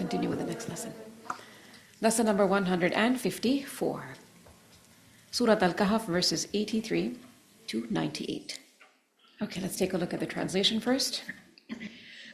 continue with the next lesson. Lesson number 154. Surah al-Kahf, verses 83 to 98. Okay, let's take a look at the translation first.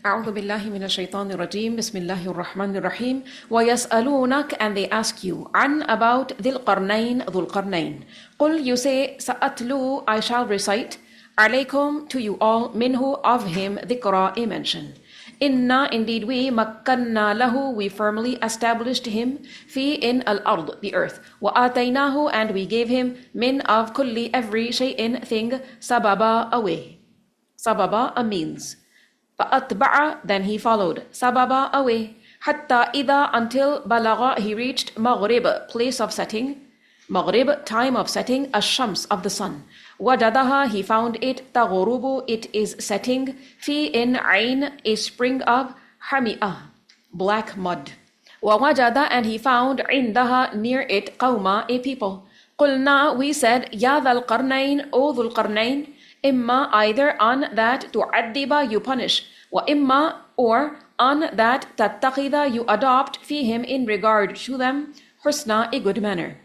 أعوذ بالله من الشيطان الرجيم بسم الله الرحمن الرحيم ويسألونك, and they ask you عن about ذي القرنين ذو القرنين قل, you say سأتلو, I shall recite عليكم, to you all, منه, of him, ذكرى, a mention. Inna, indeed we, makkanna lahu, we firmly established him, fi, in al-ard, the earth, wa ataynahu, and we gave him, min, of kulli, every, shay'in, thing, sababa, a way. Sababa, a means. فأتبع, then he followed, sababa, a way. Hatta ida, until balagha, he reached maghrib, place of setting. Maghrib, time of setting, ash-shams, of the sun. Wajadaha, he found it, taghurubu, it is setting, fi, in ayn, a spring of hami'ah, black mud. Wa wajada, and he found indaha, near it, qawma, a people. Qulna, we said, ya dhal qarnayn, o dhul qarnayn, imma, either on that tu'addiba, you punish, wa imma, or on that tattaqida, you adopt, fihim, in regard to them, husna, a good manner.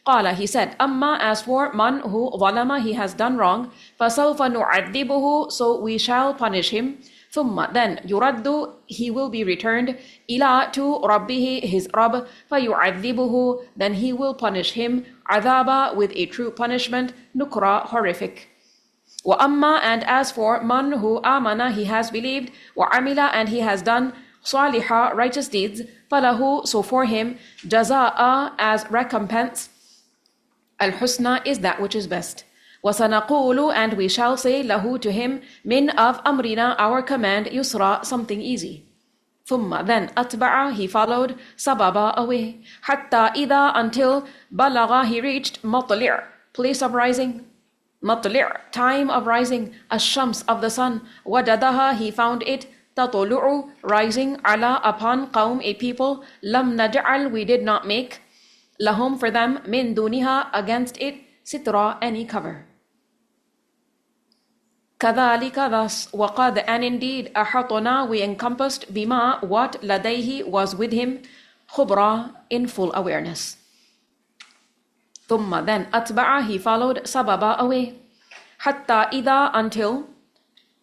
Qala, he said, Amma, as for man who zalama, he has done wrong, fasawfa nu'addibuhu, so we shall punish him. Thumma, then, yuraddu, he will be returned, ila, to rabbihi, his Rabb, fayu'addibuhu, then he will punish him, adhaba, with a true punishment, nukra, horrific. Wa amma, and as for man who amana, he has believed, wa amila, and he has done saliha, righteous deeds, falahu, so for him, jaza'a, as recompense, al-husna, is that which is best. وَسَنَقُولُ, and we shall say, lahu, to him, min, of amrina, our command, yusra, something easy. ثُمَّ, then, atba'a, he followed, sababa, away. Hatta ida, until, balagha, he reached, matli', place of rising. Matli', time of rising, ash-shams, of the sun. Wajadaha, he found it, tatulu'u, rising, ala, upon, qawm, a people, lam naj'al, we did not make, lahum, for them, min duniha, against it, sitra, any cover. Kadhalika, thus, waqad, and indeed, ahatona, we encompassed, bima, what, ladayhi, was with him, khubra, in full awareness. Thumma, then, atba'a, he followed, sababa, away. Hatta ida, until,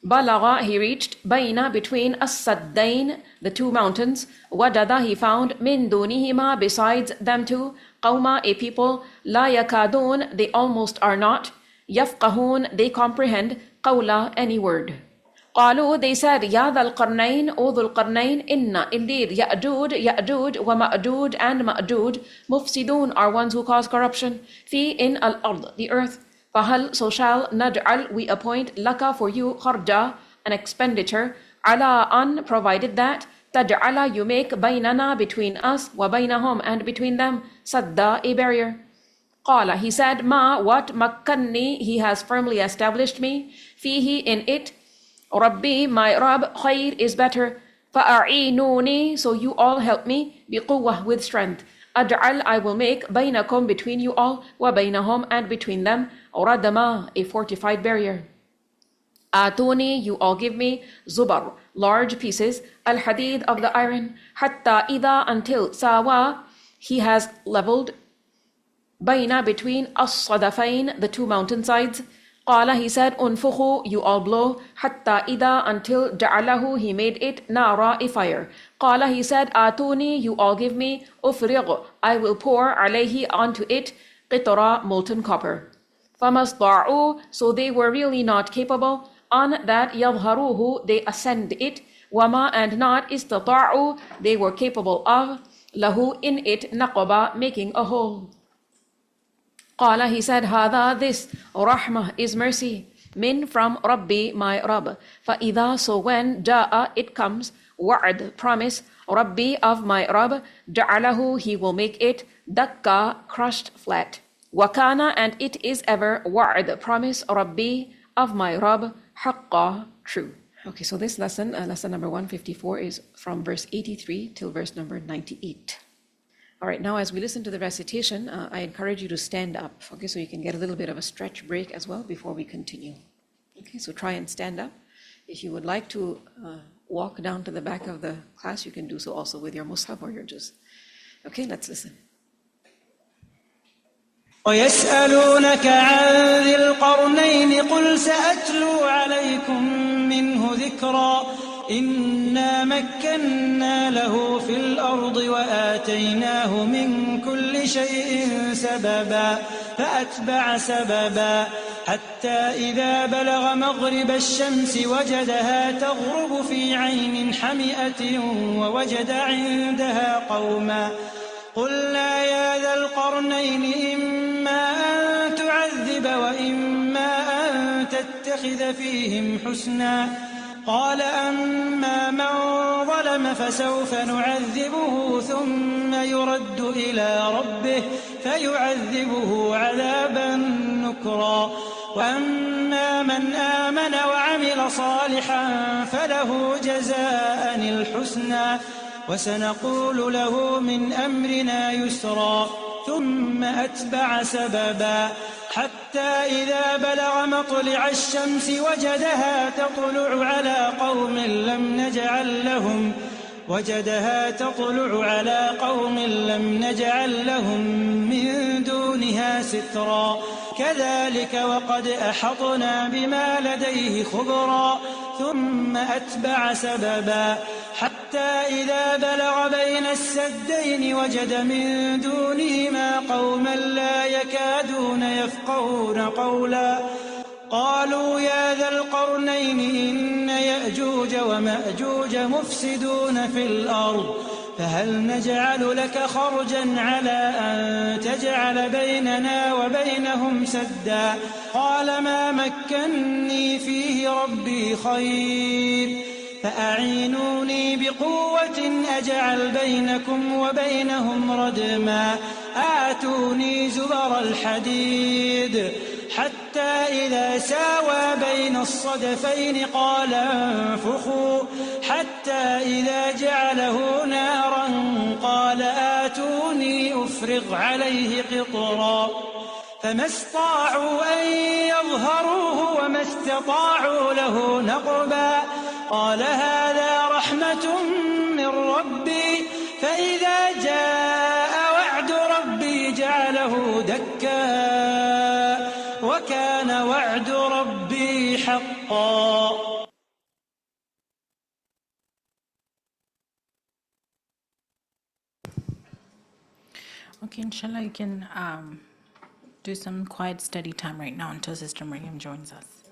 balagha, he reached, bayna, between, as-saddain, the two mountains. Wajada, he found, min dunihima, besides them two, qawma, a people, la yakadun, they almost are not, yafqahun, they comprehend, qawla, any word. Qalu, they said, ya dhal qarnayn, o dhul qarnayn, inna, indeed, Ya'juj, wa Ma'juj, and Ma'juj, mufsidun, are ones who cause corruption, fi, in al-ard, the earth. Fahal, so shall, naj'al, we appoint, laka, for you, kharja, an expenditure, ala, on, provided that, taj'ala, you make, baynana, between us, wa baynahum, and between them, sadda, a barrier. Qala, he said, ma, what, makkanni, he has firmly established me, fihi, in it, Rabbi, my Rabb, khayr, is better, fa'a'inuni, so you all help me, biquwwah, with strength. Aj'al, I will make, baynakum, between you all, wa baynahum, and between them, radama, a fortified barrier. Atuni, you all give me, zubar, large pieces, al-hadid, of the iron, hatta ida, until, sawa, he has leveled, bayna, between, as-sadafain, the two mountainsides. Qala, he said, unfukhu, you all blow, hatta ida, until, ja'alahu, he made it, nara, a fire. Qala, he said, atuni, you all give me, ufriq, I will pour, alayhi, onto it, qitara, molten copper. Famasta'u, so they were really not capable, on that, yadharuhu, they ascend it, wama, and not, istata'u, they were capable of, lahu, in it, naqaba, making a hole. Qala, he said, Hada, this, rahmah, is mercy, min, from Rabbi, my Rabb. Fa'idha, so when, ja'a, it comes, wa'ad, promise, Rabbi, of my Rabb, ja'alahu, he will make it, dakka, crushed flat. Wakana, and it is ever, wa'ad, promise, Rabbi, of my Rabb, haqqa, true. Okay, so this lesson, lesson number 154, is from verse 83 till verse number 98. All right, now as we listen to the recitation, I encourage you to stand up, okay, so you can get a little bit of a stretch break as well before we continue. Okay, so try and stand up. If you would like to walk down to the back of the class, you can do so also with your mushaf or your juz. Okay, let's listen. ويسألونك عن ذي القرنين قل سأتلو عليكم منه ذكرا إنا مكنا له في الأرض وآتيناه من كل شيء سببا فأتبع سببا حتى إذا بلغ مغرب الشمس وجدها تغرب في عين حمئة ووجد عندها قوما قلنا يا ذا القرنين إما أن تعذب وإما أن تتخذ فيهم حسنا قال أما من ظلم فسوف نعذبه ثم يرد إلى ربه فيعذبه عذابا نكرا وأما من آمن وعمل صالحا فله جزاء الحسنى وسنقول له من أمرنا يسرا ثم أتبع سببا حتى إذا بلغ مطلع الشمس وجدها تطلع على قوم لم نجعل لهم من دونها سترا كذلك وقد أحطنا بما لديه خبرا ثم أتبع سببا حتى إذا بلغ بين السدين وجد من دونهما قوما لا يكادون يفقهون قولا قالوا يا ذا القرنين إن يأجوج ومأجوج مفسدون في الأرض فهل نجعل لك خرجا على أن تجعل بيننا وبينهم سدا قال ما مكني فيه ربي خير فأعينوني بقوة أجعل بينكم وبينهم ردما آتوني زبر الحديد حتى إذا ساوى بين الصدفين قال انفخوا حتى إذا جعله نارا قال آتوني أفرغ عليه قطرا فما استطاعوا أن يظهروه وما استطاعوا له نقبا قال هذا رحمة من ربي فإذا جاء وعد ربي جعله دكا وكان وعد ربي حقا. Okay, inshallah, you can do some quiet study time right now until Sister Miriam joins us.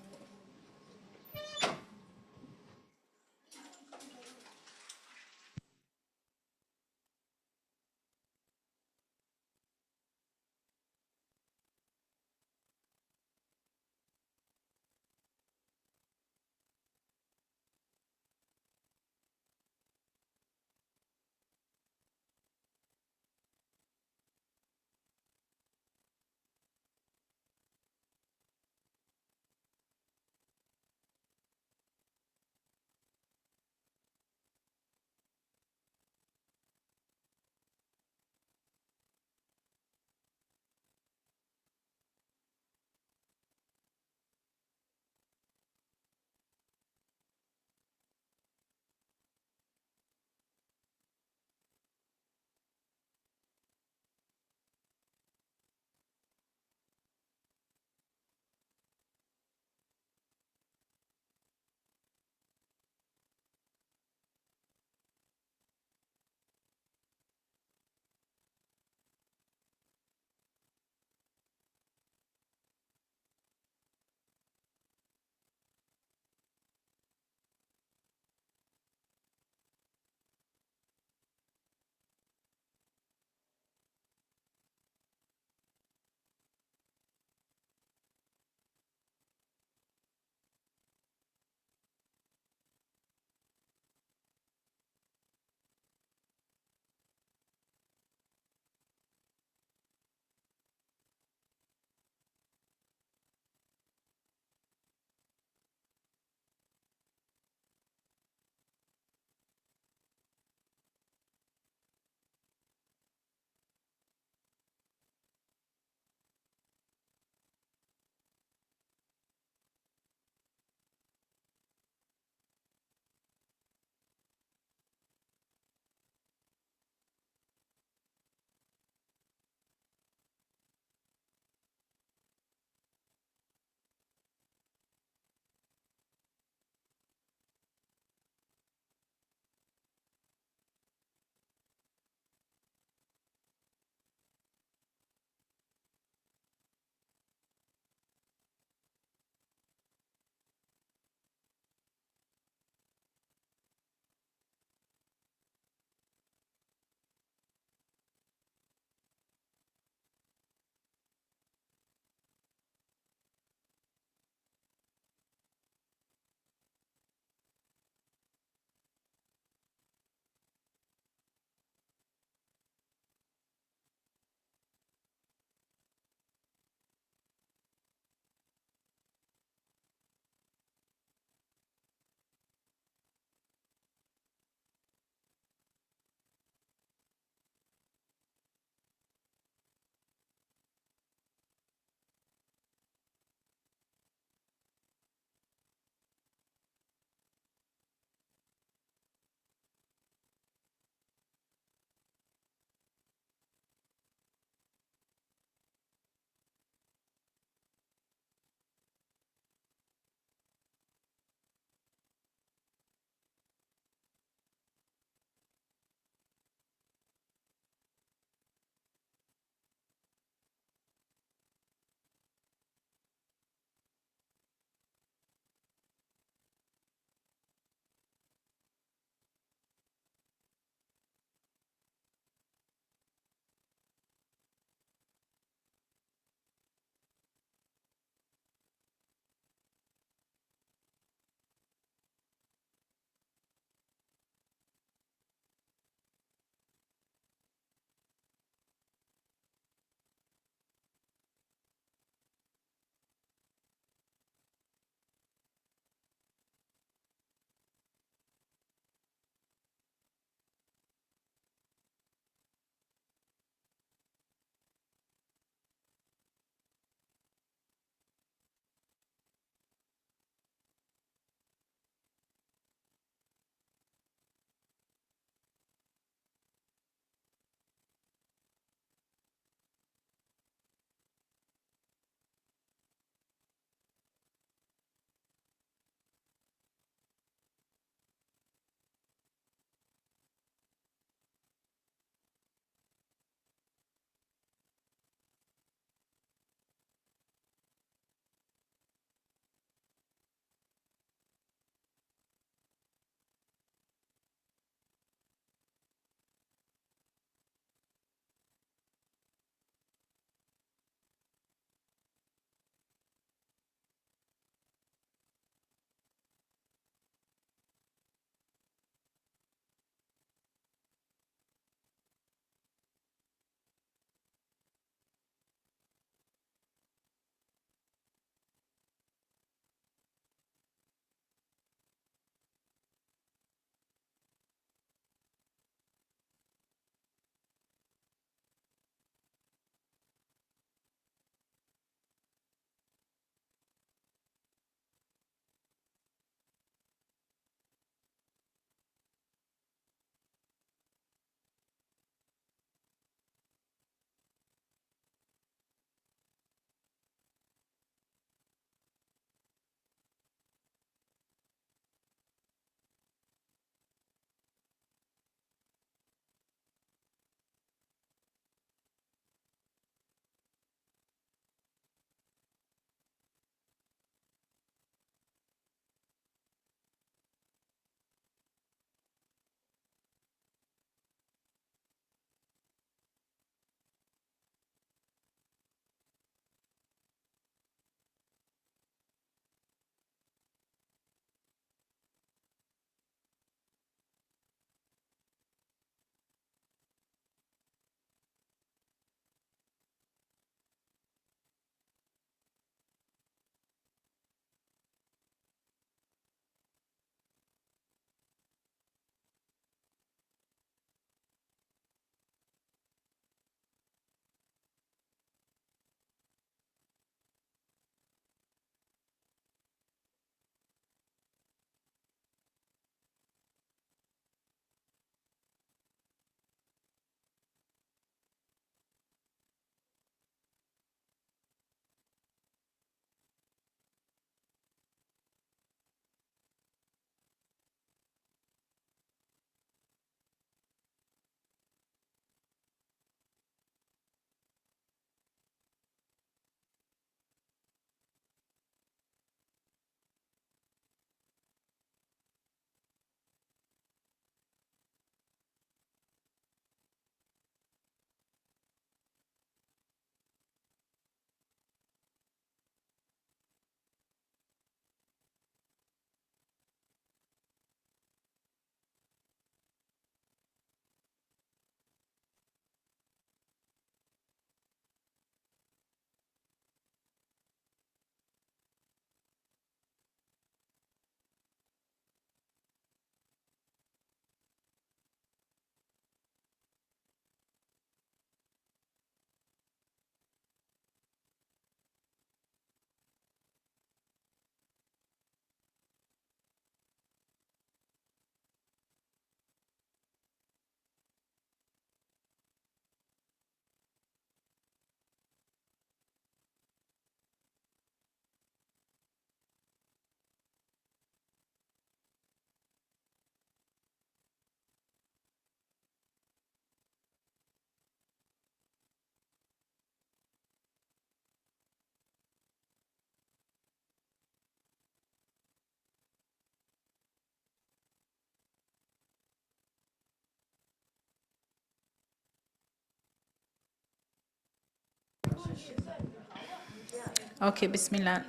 Okay, Bismillah.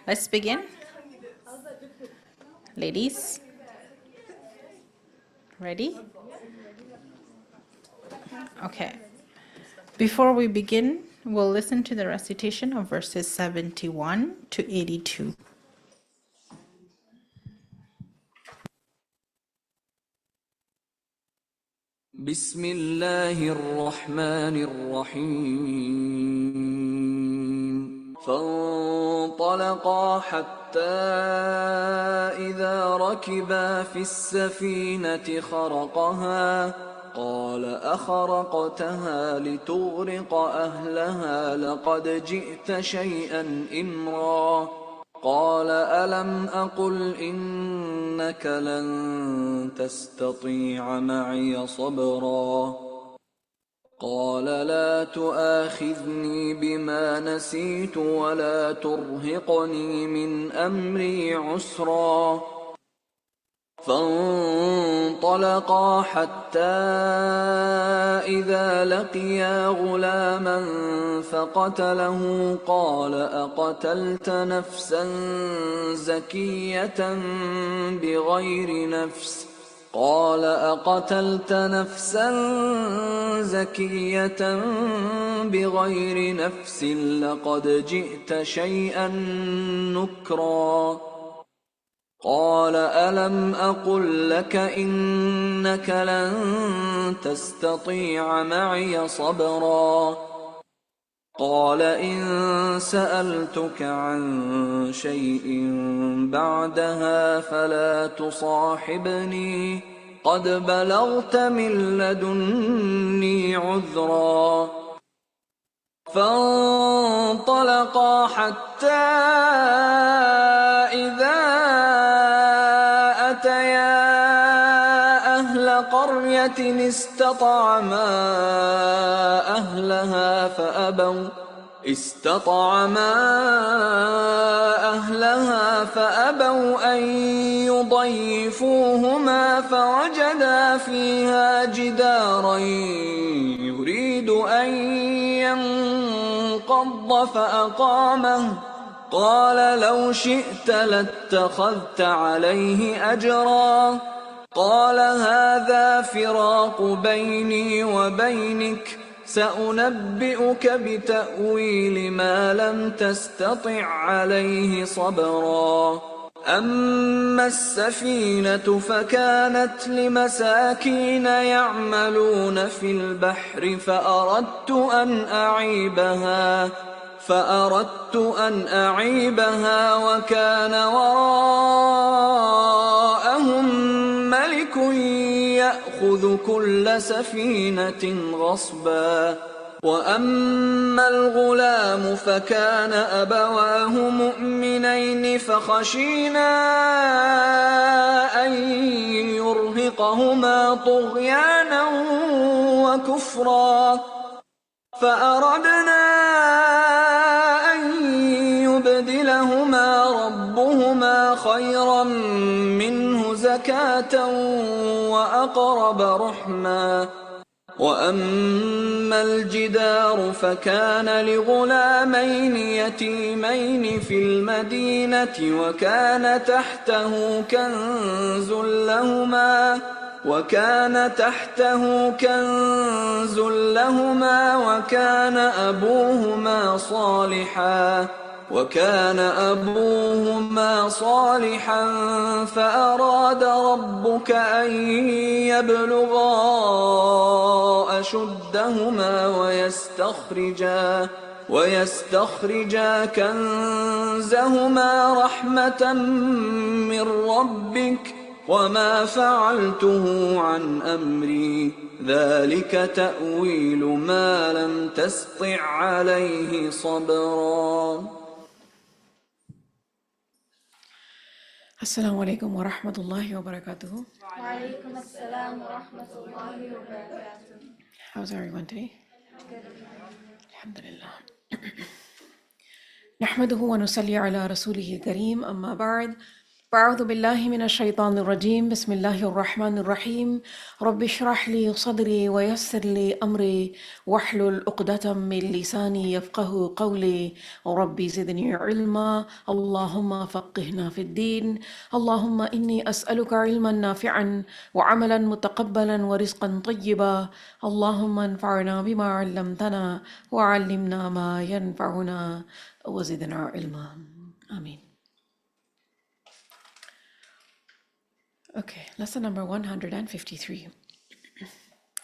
Let's begin. Ladies, ready? Okay. Before we begin, we'll listen to the recitation of verses 71 to 82. بسم الله الرحمن الرحيم فانطلقا حتى إذا ركبا في السفينة خرقها قال أخرقتها لتغرق أهلها لقد جئت شيئا إمرا قال ألم أقل إنك لن تستطيع معي صبرا قال لا تؤاخذني بما نسيت ولا ترهقني من أمري عسرا فانطلقا حتى إذا لقيا غلاما فقتله قال أقتلت نفسا زكية بغير نفس قال أقتلت نفسا زكية بغير نفس لقد جئت شيئا نكرا قال ألم أقل لك إنك لن تستطيع معي صبرا قال إن سألتك عن شيء بعدها فلا تصاحبني قد بلغت من لدني عذرا فانطلقا حتى إذا أتيا أهل قرية استطعما أهلها فأبوا أن يضيفوهما فوجدا فيها جدارا يريد أن ينقض فأقامه قال لو شئت لاتخذت عليه أجرا قال هذا فراق بيني وبينك سأنبئك بتأويل ما لم تستطع عليه صبرا أما السفينة فكانت لمساكين يعملون في البحر فأردت أن أعيبها وكان وراءهم ملك يأخذ كل سفينة غصبا وأما الغلام فكان أبواه مؤمنين فخشينا أن يرهقهما طغيانا وكفرا فأردنا أن يبدلهما ربهما خيرا منه زكاة وأقرب رحما وأما الجدار فكان لغلامين يتيمين في المدينة وكان تحته كنز لهما وكان أبوهما صالحا فأراد ربك أن يبلغا أشدهما ويستخرجا كنزهما رحمة من ربك وما فعلته عن أمري ذلك تأويل ما لم تسطع عليه صبرا Assalamu alaikum wa rahmatullahi wa barakatuhu. وعليكم السلام ورحمة الله وبركاته. How's everyone today? Alhamdulillah. نحمده ونصلي على رسوله الكريم أما بعد أعوذ بالله من الشيطان الرجيم بسم الله الرحمن الرحيم رب اشرح لي صدري ويسر لي أمري واحلل عقدة من لساني يفقه قولي ربي زدني علما اللهم فقهنا في الدين اللهم إني أسألك علما نافعا وعملا متقبلا ورزقا طيبا اللهم انفعنا بما علمتنا وعلمنا ما ينفعنا وزدنا علما آمين. Okay, lesson number 153.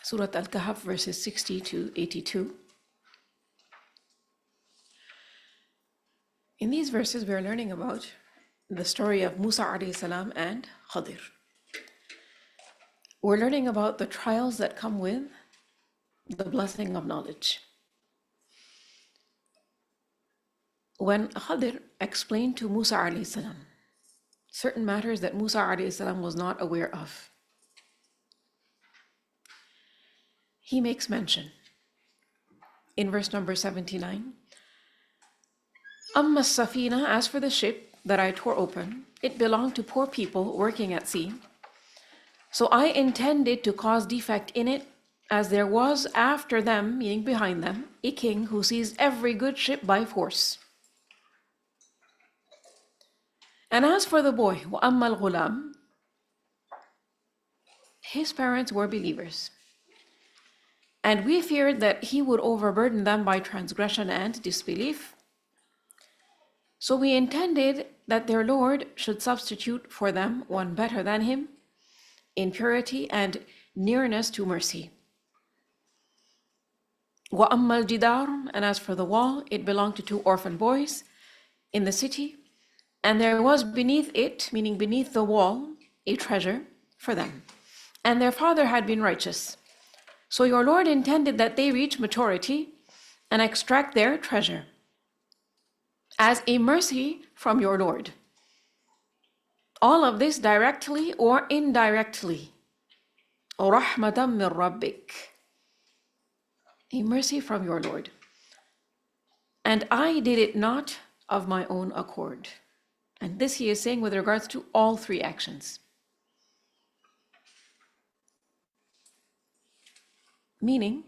Surah al-Kahf, verses 60 to 82. In these verses, we are learning about the story of Musa alayhi salam and Khadir. We're learning about the trials that come with the blessing of knowledge. When Khadir explained to Musa alayhi salam certain matters that Musa alayhi salam was not aware of, he makes mention in verse number 79, Amma safina, as for the ship that I tore open, it belonged to poor people working at sea. So I intended to cause defect in it, as there was after them, meaning behind them, a king who seized every good ship by force. And as for the boy, وَأَمَّا الْغُلَامِ, his parents were believers. And we feared that he would overburden them by transgression and disbelief. So we intended that their Lord should substitute for them one better than him in purity and nearness to mercy. وَأَمَّا الْجِدَارُ, and as for the wall, it belonged to two orphan boys in the city, and there was beneath it, meaning beneath the wall, a treasure for them. And their father had been righteous. So your Lord intended that they reach maturity and extract their treasure as a mercy from your Lord. All of this directly or indirectly. رَحْمَةً مِّن رَبِّكَ, a mercy from your Lord. And I did it not of my own accord. And this he is saying with regards to all three actions. Meaning,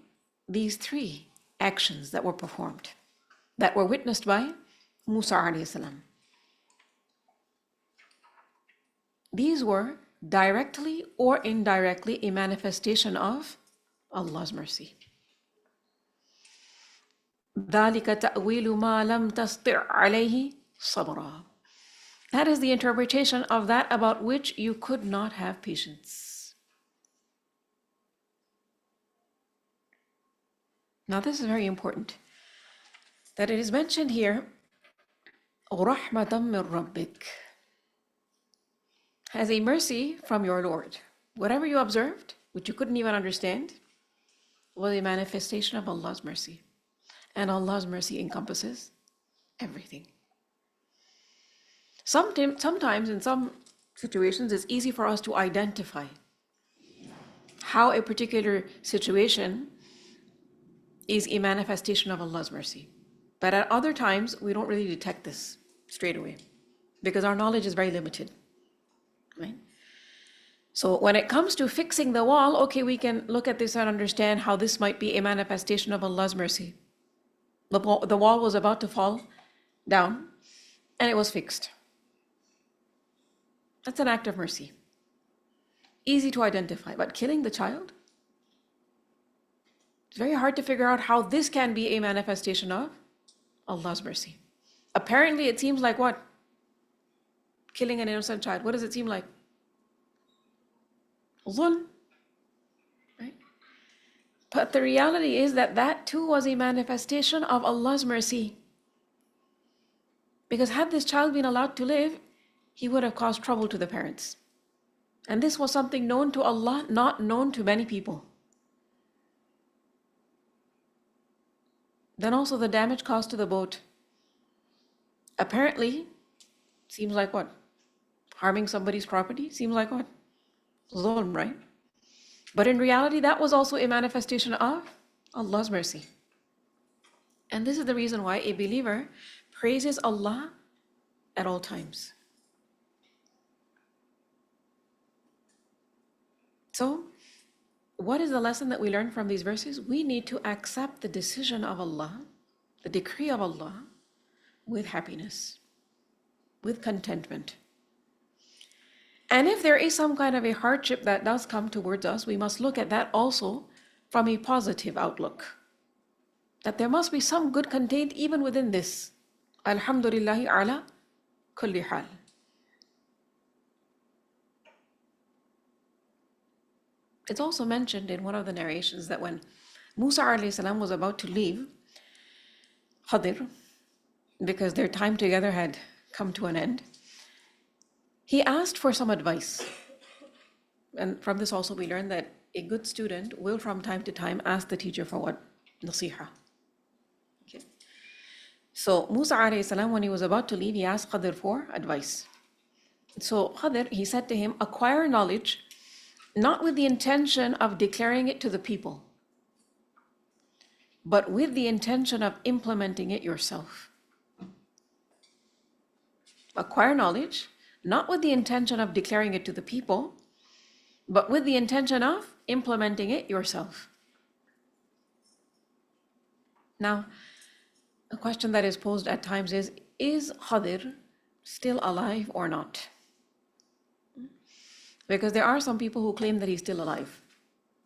these three actions that were performed, that were witnessed by Musa alayhi salam, these were directly or indirectly a manifestation of Allah's mercy. ذَلِكَ تَأْوِيلُ مَا لَمْ تَسْطِعْ عَلَيْهِ صَبْرًا. That is the interpretation of that about which you could not have patience. Now this is very important, that it is mentioned here, رَحْمَةً مِّن رَبِّكَ, as a mercy from your Lord. Whatever you observed, which you couldn't even understand, was a manifestation of Allah's mercy. And Allah's mercy encompasses everything. Sometimes in some situations, it's easy for us to identify how a particular situation is a manifestation of Allah's mercy. But at other times, we don't really detect this straight away because our knowledge is very limited, right? So when it comes to fixing the wall, okay, we can look at this and understand how this might be a manifestation of Allah's mercy. The wall was about to fall down and it was fixed. That's an act of mercy. Easy to identify, but killing the child? It's very hard to figure out how this can be a manifestation of Allah's mercy. Apparently it seems like what? Killing an innocent child. What does it seem like? Zulm. Right? But the reality is that that too was a manifestation of Allah's mercy. Because had this child been allowed to live, he would have caused trouble to the parents. And this was something known to Allah, not known to many people. Then also the damage caused to the boat. Apparently, seems like what? Harming somebody's property? Seems like what? Zulm, right? But in reality, that was also a manifestation of Allah's mercy. And this is the reason why a believer praises Allah at all times. So, what is the lesson that we learn from these verses? We need to accept the decision of Allah, the decree of Allah, with happiness, with contentment. And if there is some kind of a hardship that does come towards us, we must look at that also from a positive outlook. That there must be some good contained even within this. Alhamdulillahi ala kulli hal. It's also mentioned in one of the narrations that when Musa alayhi salam was about to leave Khadir, because their time together had come to an end, he asked for some advice. And from this also we learn that a good student will from time to time ask the teacher for what? Nasiha. Okay. So Musa alayhi salam, when he was about to leave, he asked Khadir for advice. So Khadir, he said to him, acquire knowledge not with the intention of declaring it to the people, but with the intention of implementing it yourself. Acquire knowledge, not with the intention of declaring it to the people, but with the intention of implementing it yourself. Now, a question that is posed at times is Khadir still alive or not? Because there are some people who claim that he's still alive.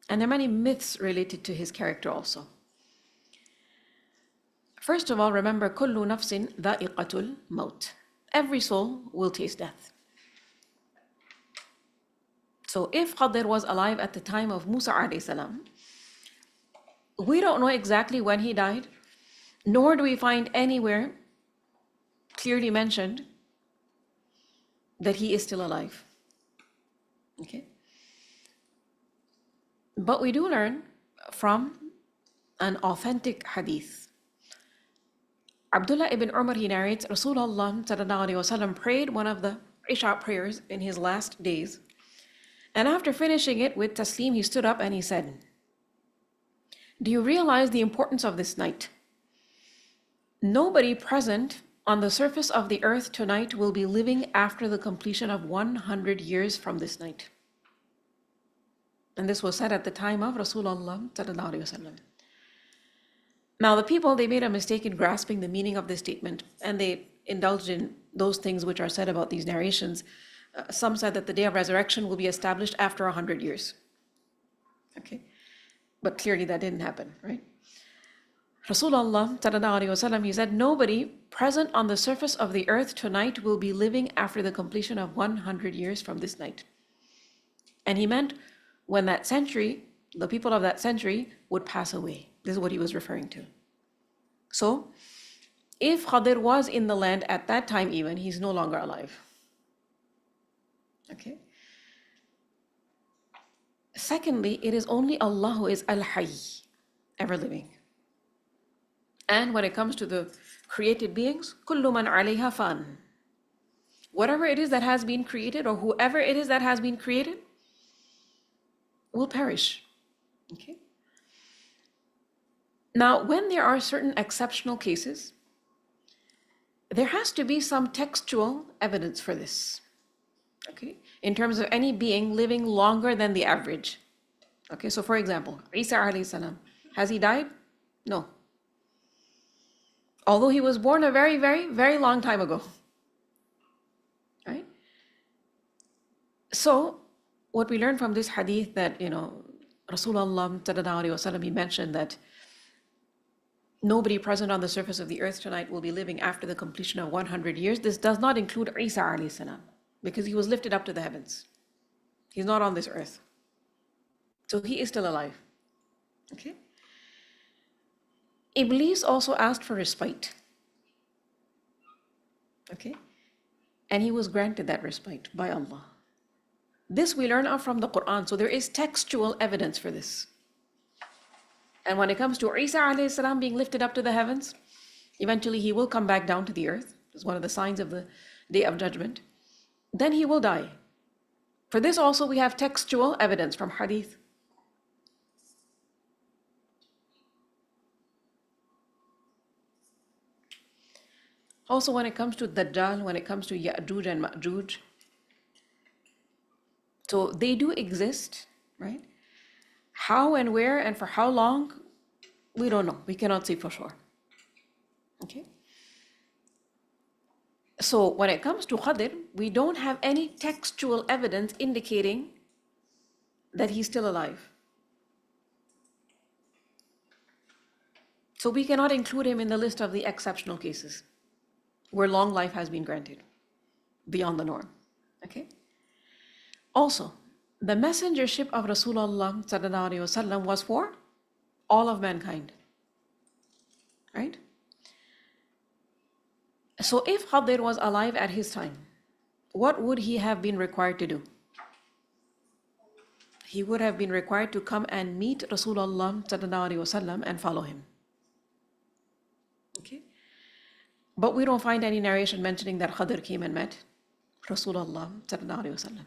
And there are many myths related to his character also. First of all, remember, كُلُّ نَفْسٍ ذَائِقَةُ الْمَوْتِ. Every soul will taste death. So if Khadir was alive at the time of Musa alayhi salam, we don't know exactly when he died, nor do we find anywhere clearly mentioned that he is still alive. Okay. But we do learn from an authentic hadith. Abdullah ibn Umar, he narrates, Rasulullah sallallahu alaihi wasallam prayed one of the Isha prayers in his last days. And after finishing it with Taleem, he stood up and he said, do you realize the importance of this night? Nobody present on the surface of the earth tonight will be living after the completion of 100 years from this night. And this was said at the time of Rasulullah sallallahu alaihi wasallam. Now the people, they made a mistake in grasping the meaning of this statement, and they indulged in those things which are said about these narrations. Some said that the day of resurrection will be established after 100 years. Okay, but clearly that didn't happen, right? Rasulullah sallallahu alaihi wasallam, he said, nobody present on the surface of the earth tonight will be living after the completion of 100 years from this night. And he meant when that century, the people of that century would pass away. This is what he was referring to. So, if Khadir was in the land at that time even, he's no longer alive. Okay. Secondly, it is only Allah who is al-Hayy, ever living. And when it comes to the created beings, كُلُّ مَنْ عَلَيْهَا فَانٍ. Whatever it is that has been created, or whoever it is that has been created, will perish. Okay. Now, when there are certain exceptional cases, there has to be some textual evidence for this. Okay, in terms of any being living longer than the average. Okay, so for example, Isa alayhi salam, has he died? No. Although he was born a very, very, very long time ago. Right? So, what we learn from this hadith that, Rasulullah sallallahu alaihi wasallam, he mentioned that nobody present on the surface of the earth tonight will be living after the completion of 100 years. This does not include Isa alayhi salam, because he was lifted up to the heavens. He's not on this earth. So he is still alive. Okay? Iblis also asked for respite. Okay? And he was granted that respite by Allah. This we learn out from the Qur'an. So there is textual evidence for this. And when it comes to Isa alayhi salam being lifted up to the heavens, eventually he will come back down to the earth. It's one of the signs of the Day of Judgment. Then he will die. For this also we have textual evidence from hadith. Also when it comes to Dajjal, when it comes to Ya'juj and Ma'juj, so they do exist, right? How and where and for how long, we don't know. We cannot say for sure. Okay? So when it comes to Khadir, we don't have any textual evidence indicating that he's still alive. So we cannot include him in the list of the exceptional cases where long life has been granted beyond the norm. Okay? Also, the messengership of Rasulullah sallallahu alaihi wasallam was for all of mankind. Right? So if Khadir was alive at his time, what would he have been required to do? He would have been required to come and meet Rasulullah sallallahu alaihi wasallam and follow him. Okay? But we don't find any narration mentioning that Khadir came and met Rasulullah sallallahu alaihi wasallam.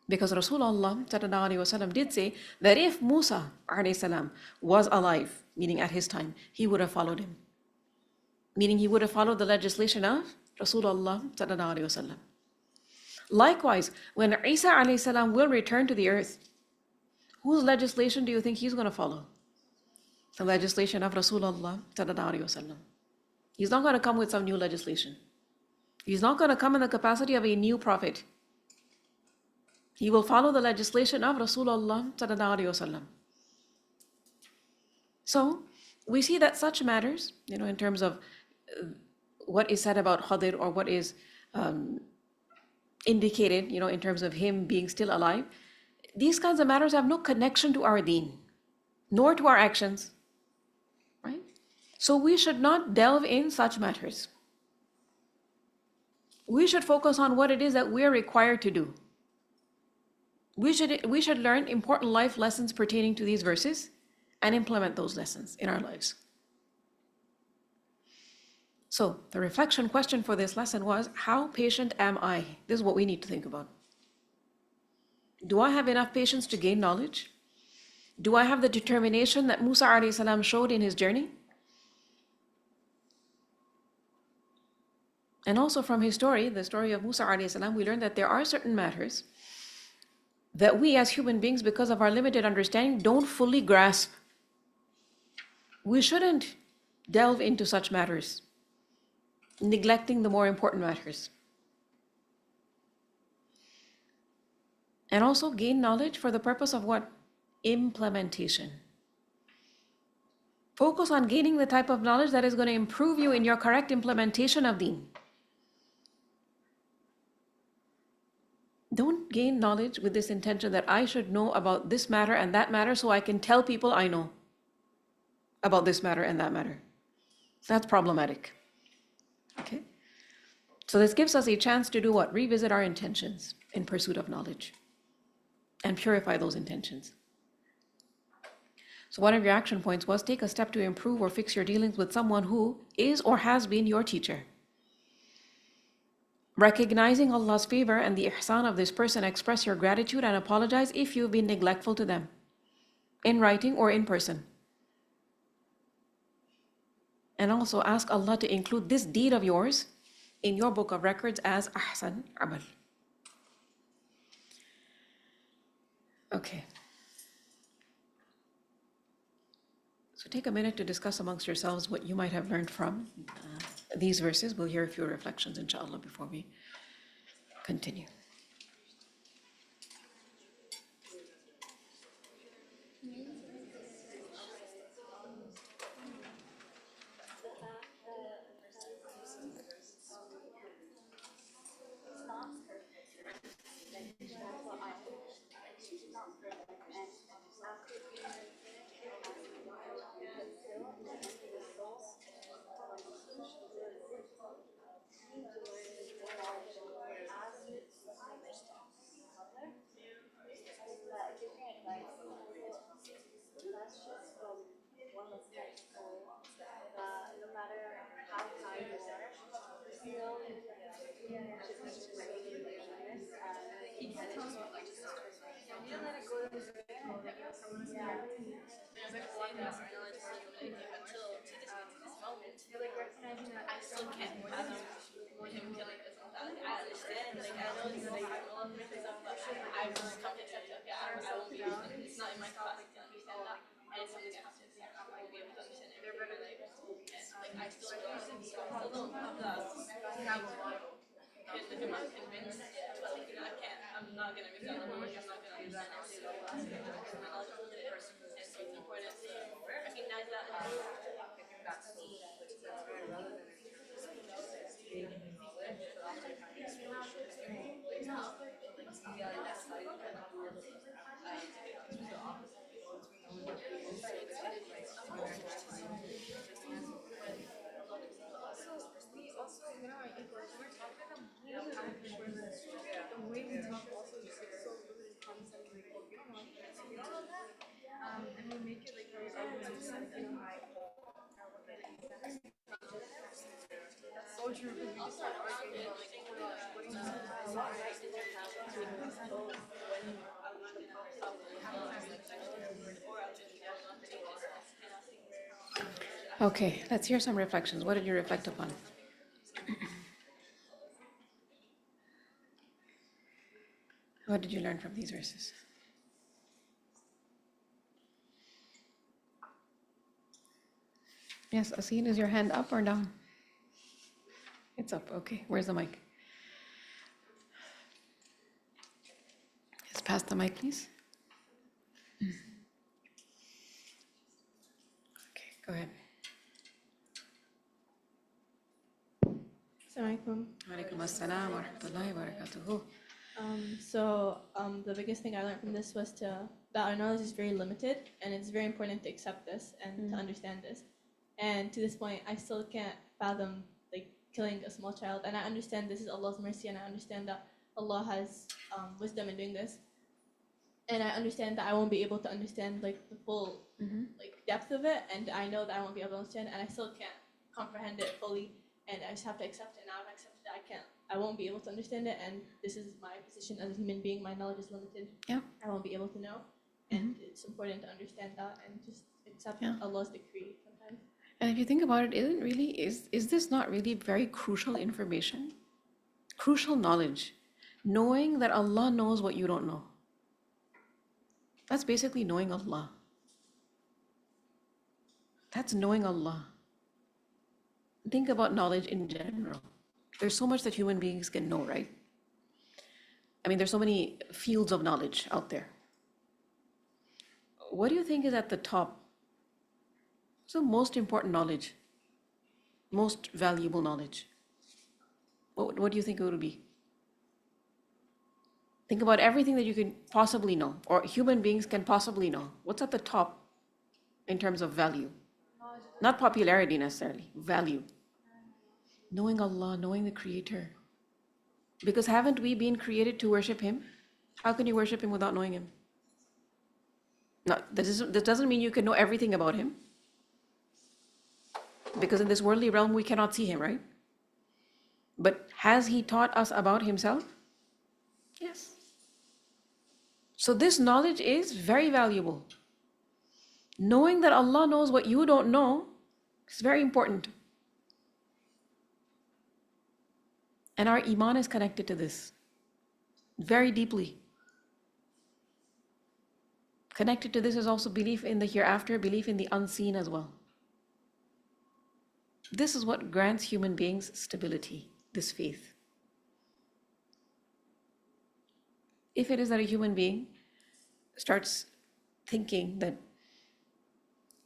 Because Rasulullah sallallahu alaihi wasallam did say that if Musa alayhi salam was alive, meaning at his time, he would have followed him. Meaning he would have followed the legislation of Rasulullah sallallahu alaihi wasallam. Likewise, when Isa alayhi salam will return to the earth, whose legislation do you think he's going to follow? The legislation of Rasulullah sallallahu alaihi wasallam. He's not going to come with some new legislation. He's not going to come in the capacity of a new prophet. He will follow the legislation of Rasulullah sallallahu alaihi wasallam. So we see that such matters, in terms of what is said about Khadir or what is indicated, in terms of him being still alive, these kinds of matters have no connection to our deen, nor to our actions, right? So we should not delve in such matters. We should focus on what it is that we're required to do. We should learn important life lessons pertaining to these verses and implement those lessons in our lives. So the reflection question for this lesson was, how patient am I? This is what we need to think about. Do I have enough patience to gain knowledge? Do I have the determination that Musa alayhi salam showed in his journey? And also from his story, the story of Musa alayhi salam, we learn that there are certain matters that we as human beings, because of our limited understanding, don't fully grasp. We shouldn't delve into such matters, neglecting the more important matters. And also gain knowledge for the purpose of what? Implementation. Focus on gaining the type of knowledge that is going to improve you in your correct implementation of deen. Don't gain knowledge with this intention that I should know about this matter and that matter so I can tell people I know about this matter and that matter. That's problematic. Okay? So this gives us a chance to do what? Revisit our intentions in pursuit of knowledge and purify those intentions. So one of your action points was take a step to improve or fix your dealings with someone who is or has been your teacher. Recognizing Allah's favor and the ihsan of this person, express your gratitude and apologize if you've been neglectful to them, in writing or in person. And also ask Allah to include this deed of yours in your book of records as ahsan amal. Okay. So take a minute to discuss amongst yourselves what you might have learned from these verses. We'll hear a few reflections, inshallah, before we continue. my capacity to understand that, and it's something I have to accept. I won't be able to understand everything in my life. Like I still don't have that. I'm not convinced, but like I can't. I'm not gonna reach that level. Like I'm not gonna understand everything that I want because my knowledge is limited, and so it's important to recognize that and see. Okay, let's hear some reflections. What did you reflect upon? What did you learn from these verses? Yes, Asin, is your hand up or down? It's up, okay. Where's the mic? Let's pass the mic, please. Okay, go ahead. Assalamualaikum. Alaikum assalam wa rahmatullahi wa barakatuhu. The biggest thing I learned from this was that our knowledge is very limited, and it's very important to accept this and to understand this. And to this point, I still can't fathom like killing a small child. And I understand this is Allah's mercy, and I understand that Allah has wisdom in doing this. And I understand that I won't be able to understand like the full like depth of it, and I know that I won't be able to understand, and I still can't comprehend it fully. And I just have to accept it. Now I've accepted that I won't be able to understand it, and this is my position as a human being. My knowledge is limited. Yeah. I won't be able to know, and it's important to understand that and just accept Allah's decree sometimes. And if you think about it, is this not really very crucial information? Crucial knowledge. Knowing that Allah knows what you don't know. That's basically knowing Allah. That's knowing Allah. Think about knowledge in general. There's so much that human beings can know, right? I mean, there's so many fields of knowledge out there. What do you think is at the top? So most important knowledge, most valuable knowledge. What do you think it would be? Think about everything that you can possibly know, or human beings can possibly know. What's at the top in terms of value? Not popularity necessarily, value. Knowing Allah, knowing the Creator. Because haven't we been created to worship Him? How can you worship Him without knowing Him? No, that doesn't mean you can know everything about Him. Because in this worldly realm, we cannot see Him, right? But has He taught us about Himself? Yes. So this knowledge is very valuable. Knowing that Allah knows what you don't know is very important. And our iman is connected to this very deeply. Connected to this is also belief in the hereafter, belief in the unseen as well. This is what grants human beings stability, this faith. If it is that a human being starts thinking that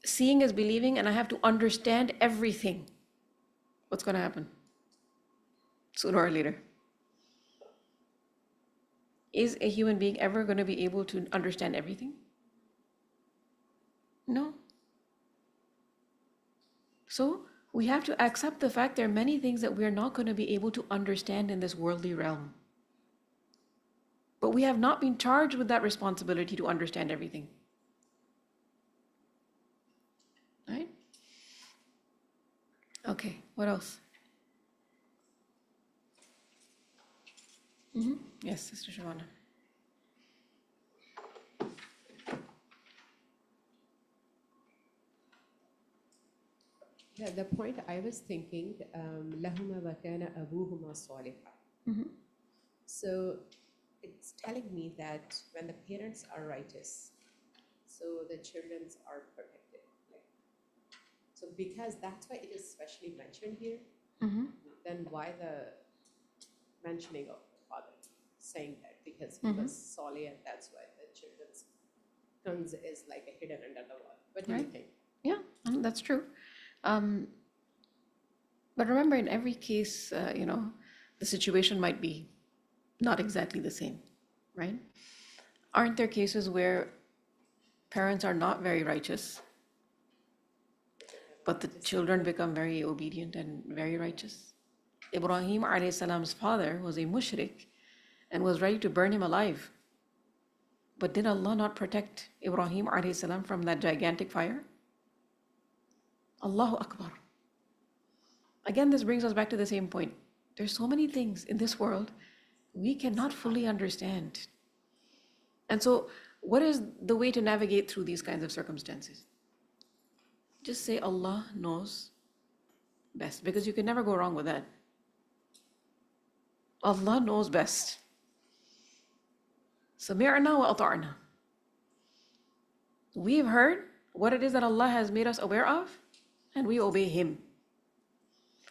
seeing is believing and I have to understand everything, what's going to happen? Sooner or later. Is a human being ever going to be able to understand everything? No. So we have to accept the fact there are many things that we are not going to be able to understand in this worldly realm. But we have not been charged with that responsibility to understand everything. Right? Okay, what else? Yes, Sister Shavana. Yeah, the point I was thinking, لَهُمَا وَكَانَ أَبُوهُمَا صَالِحًا. So it's telling me that when the parents are righteous, so the children's are protected. Like, so because that's why it is specially mentioned here, then why the mentioning of the father saying that? Because he was Salih, and that's why the children's tongues is like a hidden under the wall. What do you Right. think? Yeah, that's true. But remember, in every case, the situation might be not exactly the same, right? Aren't there cases where parents are not very righteous, but the children become very obedient and very righteous? Ibrahim alayhi salam's father was a mushrik and was ready to burn him alive. But did Allah not protect Ibrahim alayhi salam from that gigantic fire? Allahu Akbar. Again, this brings us back to the same point. There's so many things in this world we cannot fully understand. And so, what is the way to navigate through these kinds of circumstances? Just say Allah knows best, because you can never go wrong with that. Allah knows best. Sami'na wa ata'na. We've heard what it is that Allah has made us aware of, and we obey Him.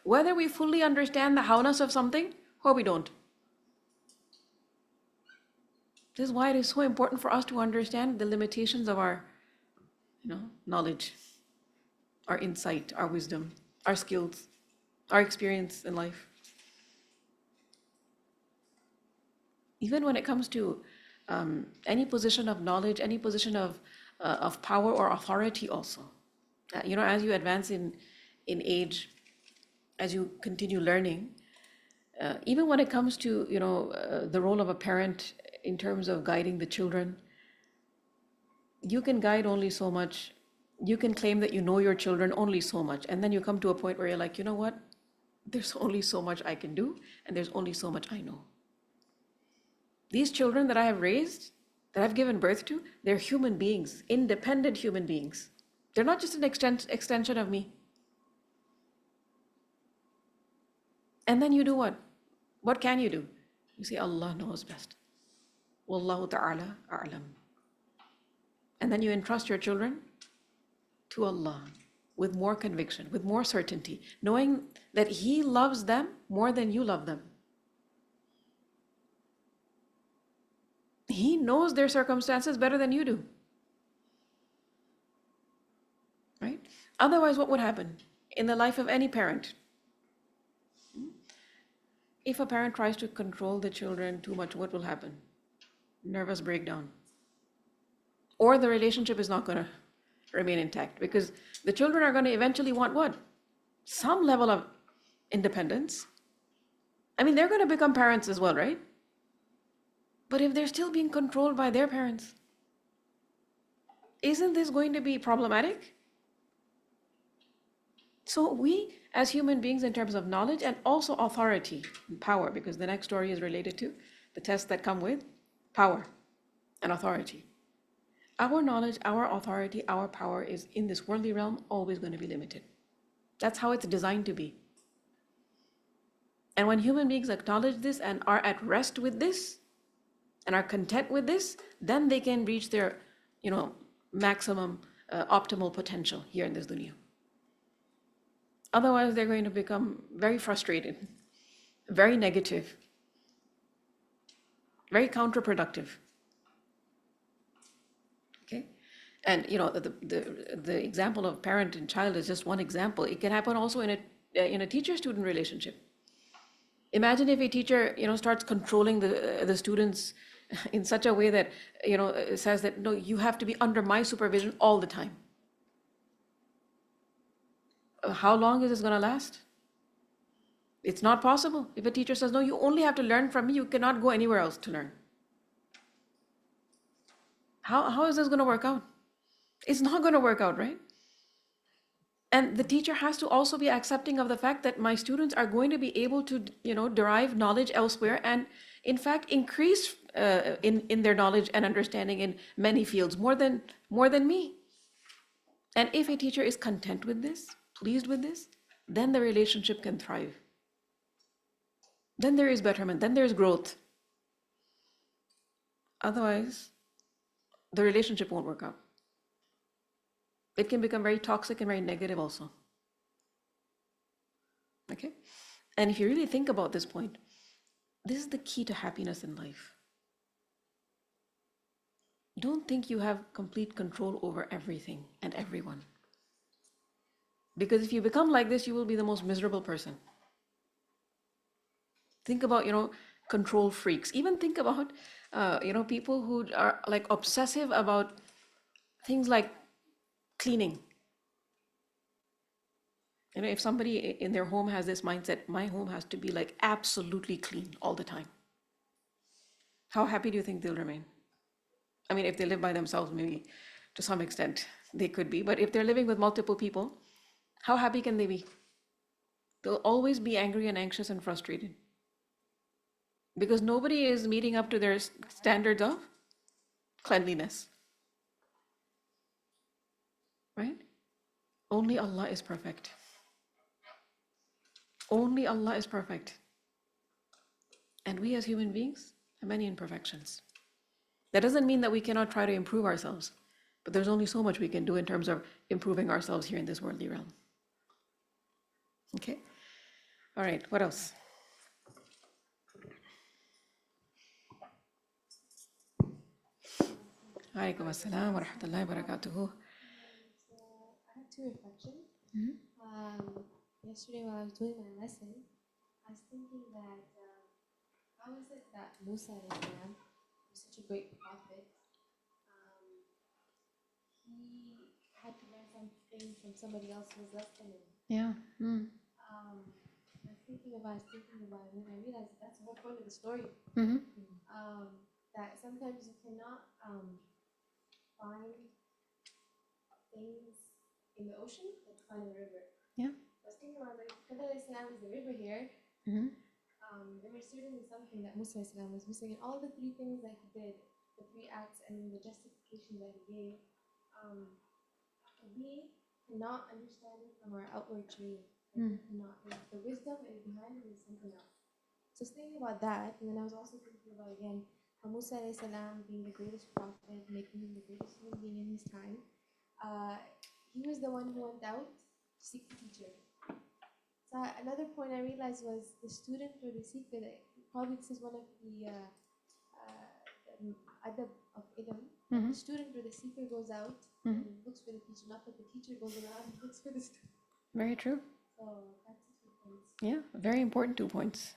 Whether we fully understand the howness of something or we don't. This is why it is so important for us to understand the limitations of our knowledge, our insight, our wisdom, our skills, our experience in life. Even when it comes to any position of knowledge, any position of power or authority also. As you advance in age, as you continue learning, even when it comes to, the role of a parent in terms of guiding the children, you can guide only so much. You can claim that you know your children only so much. And then you come to a point where you're like, you know what? There's only so much I can do, and there's only so much I know. These children that I have raised, that I've given birth to, they're human beings, independent human beings. They're not just an extension of me. And then you do what? What can you do? You say, Allah knows best. Wallahu ta'ala a'lam. And then you entrust your children to Allah with more conviction, with more certainty, knowing that He loves them more than you love them. He knows their circumstances better than you do. Right? Otherwise, what would happen in the life of any parent? If a parent tries to control the children too much, what will happen? Nervous breakdown. Or the relationship is not going to remain intact, because the children are going to eventually want what? Some level of independence. I mean, they're going to become parents as well, right? But if they're still being controlled by their parents, isn't this going to be problematic? So we, as human beings, in terms of knowledge and also authority and power, because the next story is related to the tests that come with power and authority. Our knowledge, our authority, our power is in this worldly realm always going to be limited. That's how it's designed to be. And when human beings acknowledge this and are at rest with this and are content with this, then they can reach their, maximum optimal potential here in this dunya. Otherwise, they're going to become very frustrated, very negative, very counterproductive. Okay? And the example of parent and child is just one example. It can happen also in a teacher-student relationship. Imagine if a teacher, starts controlling the students in such a way that, says that, no, you have to be under my supervision all the time. How long is this going to last? It's not possible. If a teacher says, no, you only have to learn from me, you cannot go anywhere else to learn. How is this going to work out? It's not going to work out, right? And the teacher has to also be accepting of the fact that my students are going to be able to, derive knowledge elsewhere and, in fact, increase in their knowledge and understanding in many fields, more than me. And if a teacher is content with this, pleased with this, then the relationship can thrive. Then there is betterment, then there is growth. Otherwise, the relationship won't work out. It can become very toxic and very negative also. Okay? And if you really think about this point, this is the key to happiness in life. Don't think you have complete control over everything and everyone. Because if you become like this, you will be the most miserable person. Think about, control freaks. Even think about, people who are like obsessive about things like cleaning. If somebody in their home has this mindset, my home has to be like absolutely clean all the time. How happy do you think they'll remain? I mean, if they live by themselves, maybe to some extent they could be, but if they're living with multiple people, how happy can they be? They'll always be angry and anxious and frustrated because nobody is meeting up to their standards of cleanliness. Right? Only Allah is perfect. Only Allah is perfect. And we as human beings have many imperfections. That doesn't mean that we cannot try to improve ourselves, but there's only so much we can do in terms of improving ourselves here in this worldly realm. Okay? All right, what else? Alaikum assalam wa rahmatullahi wa barakatuhu. So I have two reflections. Yesterday while I was doing my lesson, I was thinking that how is it that Musa was such a great prophet? He had to learn something from somebody else who was less than him. Yeah. I was thinking about it, and I realized that's the whole point of the story. That sometimes you cannot find things in the ocean that you find in the river. Yeah. I was thinking about like Qadr Islam is the river here. There was certainly something that Musa Islam was missing, and all the three things that he did, the three acts and the justification that he gave, we cannot understand it from our outward tree. Cannot. The wisdom is behind it is something else. So I was thinking about that, and then I was also thinking about again how Musa Islam being the greatest prophet, making him the greatest human being in his time. He was the one who went out to seek the teacher. So another point I realized was the student or the seeker. Probably this is one of the adab of ilm. The student or the seeker goes out and looks for the teacher, not that the teacher goes around and looks for the student. Very true. So that's the 2 points. Yeah, very important 2 points.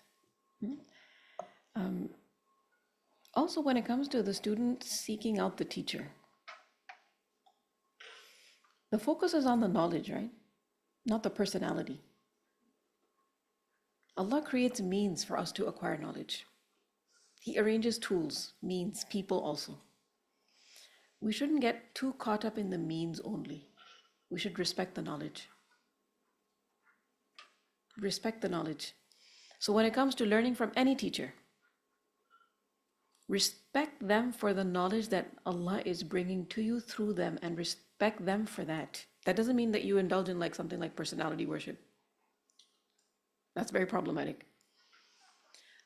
Also, when it comes to the student seeking out the teacher, the focus is on the knowledge, right? Not the personality. Allah creates means for us to acquire knowledge. He arranges tools, means, people also. We shouldn't get too caught up in the means only. We should respect the knowledge. Respect the knowledge. So when it comes to learning from any teacher, respect them for the knowledge that Allah is bringing to you through them, and respect them for that. That doesn't mean that you indulge in like something like personality worship. That's very problematic.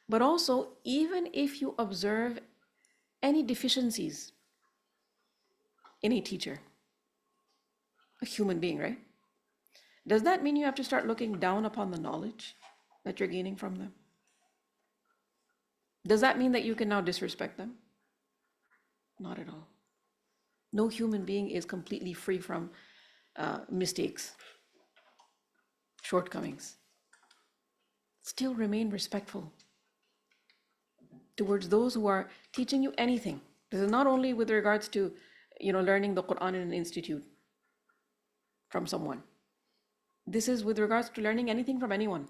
But also, even if you observe any deficiencies in a teacher, a human being, right? Does that mean you have to start looking down upon the knowledge that you're gaining from them? Does that mean that you can now disrespect them? Not at all. No human being is completely free from mistakes, shortcomings. Still remain respectful towards those who are teaching you anything. This is not only with regards to, learning the Qur'an in an institute from someone. This is with regards to learning anything from anyone.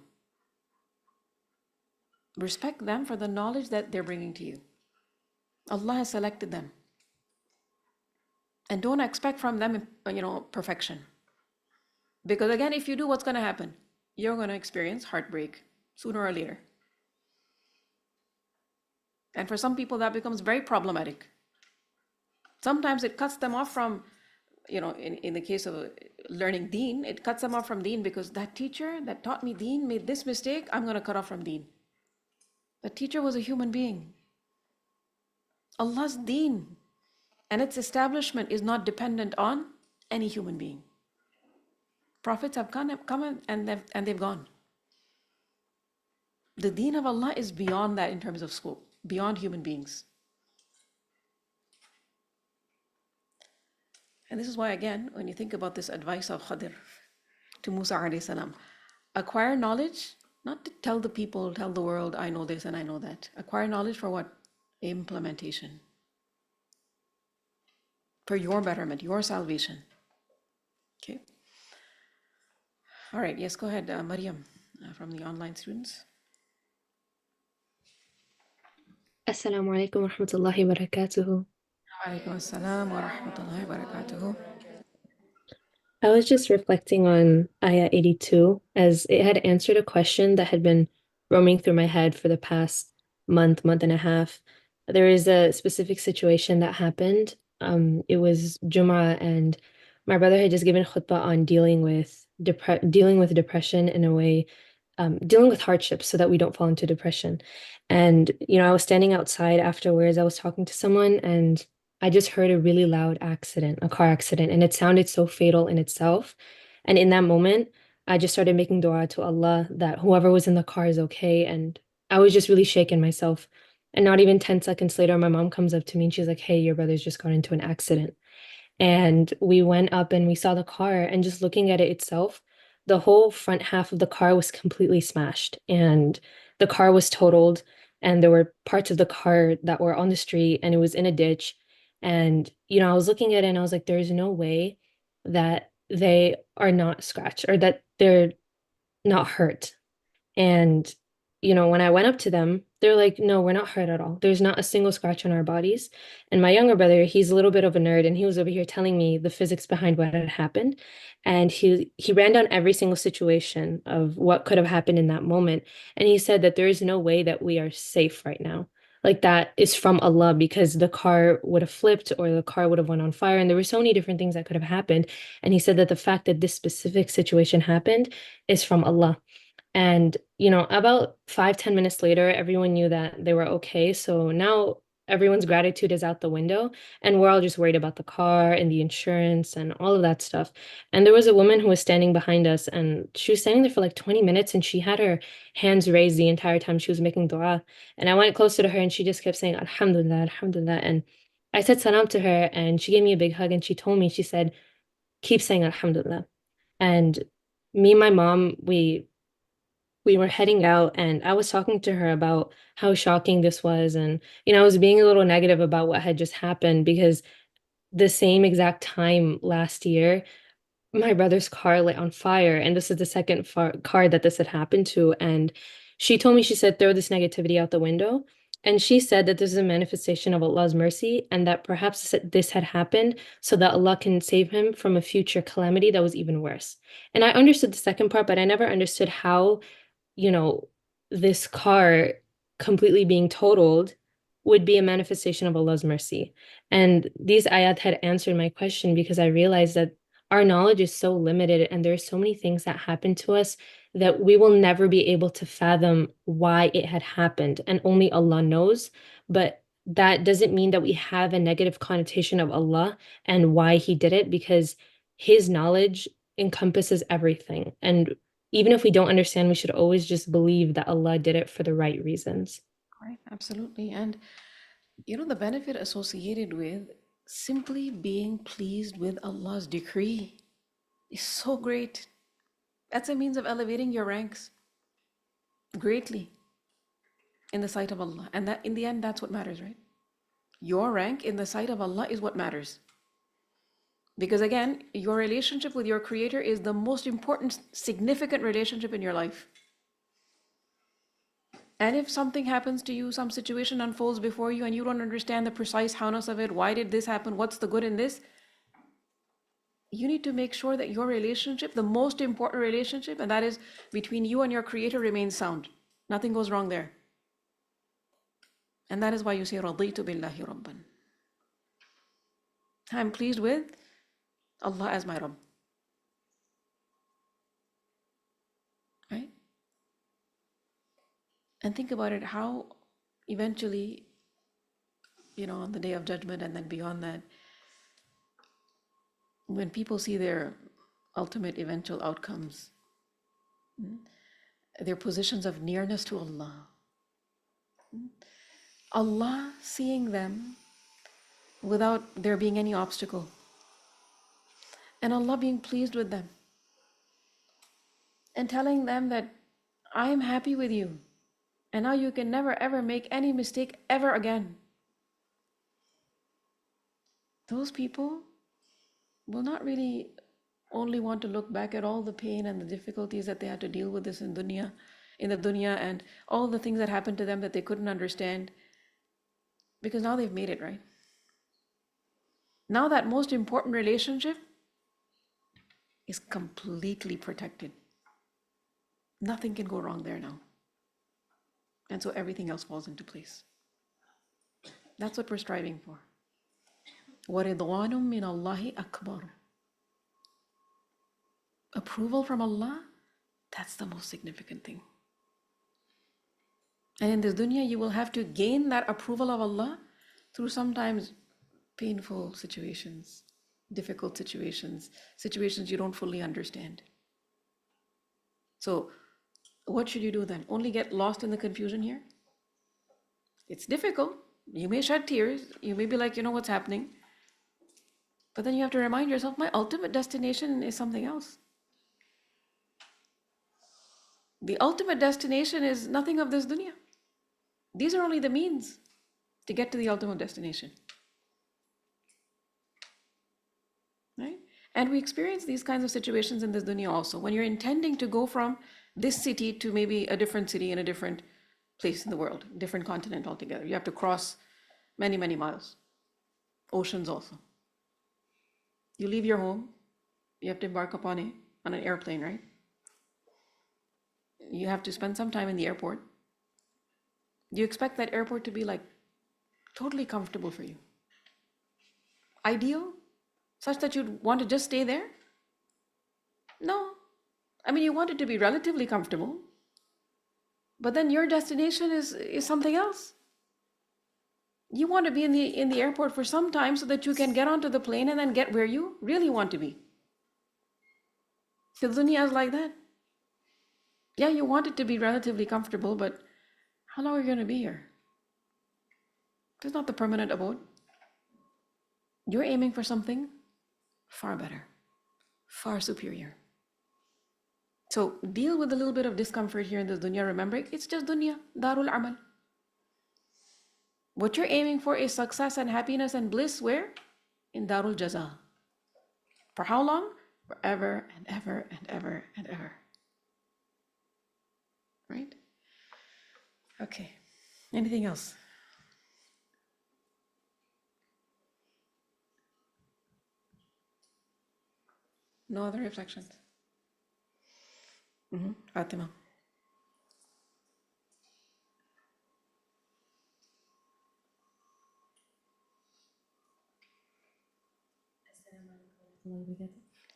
Respect them for the knowledge that they're bringing to you. Allah has selected them. And don't expect from them, perfection. Because again, if you do, what's going to happen? You're going to experience heartbreak sooner or later. And for some people, that becomes very problematic. Sometimes it cuts them off from, in the case of learning deen, it cuts them off from deen because that teacher that taught me deen made this mistake, I'm going to cut off from deen. The teacher was a human being. Allah's deen and its establishment is not dependent on any human being. Prophets have come and they've gone. The deen of Allah is beyond that in terms of scope, beyond human beings. And this is why, again, when you think about this advice of Khadir to Musa alayhi salam, acquire knowledge, not to tell the people, tell the world, I know this and I know that. Acquire knowledge for what? Implementation. For your betterment, your salvation. Okay. All right, yes, go ahead, Maryam, from the online students. Assalamu alaikum wa rahmatullahi wa barakatuhu. Alaikum assalam wa rahmatullahi wa barakatuhu. I was just reflecting on Ayah 82 as it had answered a question that had been roaming through my head for the past month and a half. There is a specific situation that happened. It was Jummah, and my brother had just given khutbah on dealing with depression in a way, dealing with hardships so that we don't fall into depression. And, I was standing outside afterwards. I was talking to someone, and I just heard a really loud accident, a car accident, and it sounded so fatal in itself. And in that moment, I just started making dua to Allah that whoever was in the car is okay. And I was just really shaken myself. And not even 10 seconds later, my mom comes up to me and she's like, "Hey, your brother's just got into an accident." And we went up and we saw the car, and just looking at it itself, the whole front half of the car was completely smashed, and the car was totaled, and there were parts of the car that were on the street, and it was in a ditch. And, I was looking at it and I was like, there's no way that they are not scratched or that they're not hurt. And, when I went up to them, they're like, "No, we're not hurt at all. There's not a single scratch on our bodies." And my younger brother, he's a little bit of a nerd, and he was over here telling me the physics behind what had happened. And he ran down every single situation of what could have happened in that moment. And he said that there is no way that we are safe right now. Like, that is from Allah, because the car would have flipped or the car would have went on fire. And there were so many different things that could have happened. And he said that the fact that this specific situation happened is from Allah. And, about 5-10 minutes later, everyone knew that they were okay. So now everyone's gratitude is out the window, and we're all just worried about the car and the insurance and all of that stuff. And there was a woman who was standing behind us, and she was standing there for like 20 minutes, and she had her hands raised the entire time she was making dua. And I went closer to her, and she just kept saying, "Alhamdulillah, Alhamdulillah." And I said salam to her, and she gave me a big hug, and she told me, she said, "Keep saying Alhamdulillah." And me and my mom, we were heading out, and I was talking to her about how shocking this was. And, I was being a little negative about what had just happened, because the same exact time last year, my brother's car lit on fire, and this is the second car that this had happened to. And she told me, she said, throw this negativity out the window. And she said that this is a manifestation of Allah's mercy, and that perhaps this had happened so that Allah can save him from a future calamity that was even worse. And I understood the second part, but I never understood how this car completely being totaled would be a manifestation of Allah's mercy. And these ayat had answered my question, because I realized that our knowledge is so limited, and there are so many things that happen to us that we will never be able to fathom why it had happened, and only Allah knows. But that doesn't mean that we have a negative connotation of Allah and why he did it, because his knowledge encompasses everything. And even if we don't understand, we should always just believe that Allah did it for the right reasons. Right, absolutely. And the benefit associated with simply being pleased with Allah's decree is so great. That's a means of elevating your ranks greatly in the sight of Allah. And that, in the end, that's what matters, right? Your rank in the sight of Allah is what matters. Because again, your relationship with your Creator is the most important, significant relationship in your life. And if something happens to you, some situation unfolds before you, and you don't understand the precise howness of it, why did this happen, what's the good in this? You need to make sure that your relationship, the most important relationship, and that is between you and your Creator, remains sound. Nothing goes wrong there. And that is why you say, "Raditu billahi rabban." I'm pleased with Allah as my Rabb. Right? And think about it, how eventually, on the day of judgment and then beyond that, when people see their ultimate eventual outcomes, their positions of nearness to Allah, Allah seeing them without there being any obstacle, and Allah being pleased with them, and telling them that I am happy with you, and now you can never ever make any mistake ever again. Those people will not really only want to look back at all the pain and the difficulties that they had to deal with this in the dunya, and all the things that happened to them that they couldn't understand, because now they've made it, right? Now that most important relationship is completely protected. Nothing can go wrong there now. And so everything else falls into place. That's what we're striving for. وَرِضْوَانٌ مِّنَ اللَّهِ أَكْبَرُ. Approval from Allah, that's the most significant thing. And in this dunya, you will have to gain that approval of Allah through sometimes painful situations, difficult situations, situations you don't fully understand. So, what should you do then? Only get lost in the confusion here? It's difficult. You may shed tears. You may be like, what's happening? But then you have to remind yourself, my ultimate destination is something else. The ultimate destination is nothing of this dunya. These are only the means to get to the ultimate destination. Right? And we experience these kinds of situations in this dunya also. When you're intending to go from this city to maybe a different city in a different place in the world, different continent altogether. You have to cross many, many miles. Oceans also. You leave your home, you have to embark upon an airplane, right? You have to spend some time in the airport. Do you expect that airport to be like totally comfortable for you? Ideal? Such that you'd want to just stay there? No. I mean, you want it to be relatively comfortable, but then your destination is something else. You want to be in the airport for some time so that you can get onto the plane and then get where you really want to be. The dunya is like that. Yeah, you want it to be relatively comfortable, but how long are you going to be here? It's not the permanent abode. You're aiming for something far better, far superior. So deal with a little bit of discomfort here in this dunya, remembering it's just dunya, darul amal. What you're aiming for is success and happiness and bliss where? In darul jaza. For how long? Forever and ever and ever and ever. Right? Okay. Anything else? No other reflections? Fatima.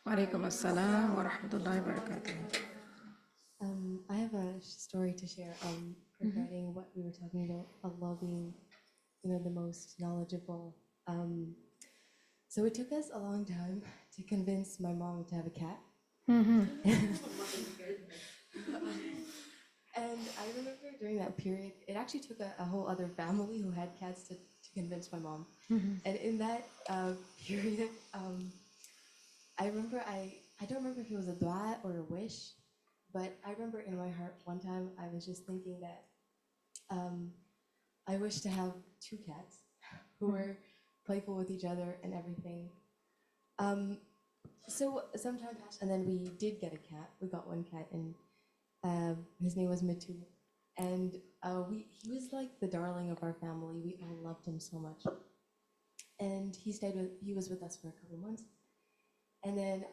Walaikum assalam wa rahmatullahi wa barakatuh. I have a story to share regarding what we were talking about, Allah being, the most knowledgeable. So it took us a long time to convince my mom to have a cat. And I remember during that period, it actually took a whole other family who had cats to convince my mom. And in that period, I remember, I don't remember if it was a dua or a wish, but I remember in my heart one time I was just thinking that I wish to have 2 cats who were playful with each other and everything. So some time passed, and then we did get a cat. We got one cat, and his name was Mitu. And he was like the darling of our family. We all loved him so much. And he was with us for a couple months. And then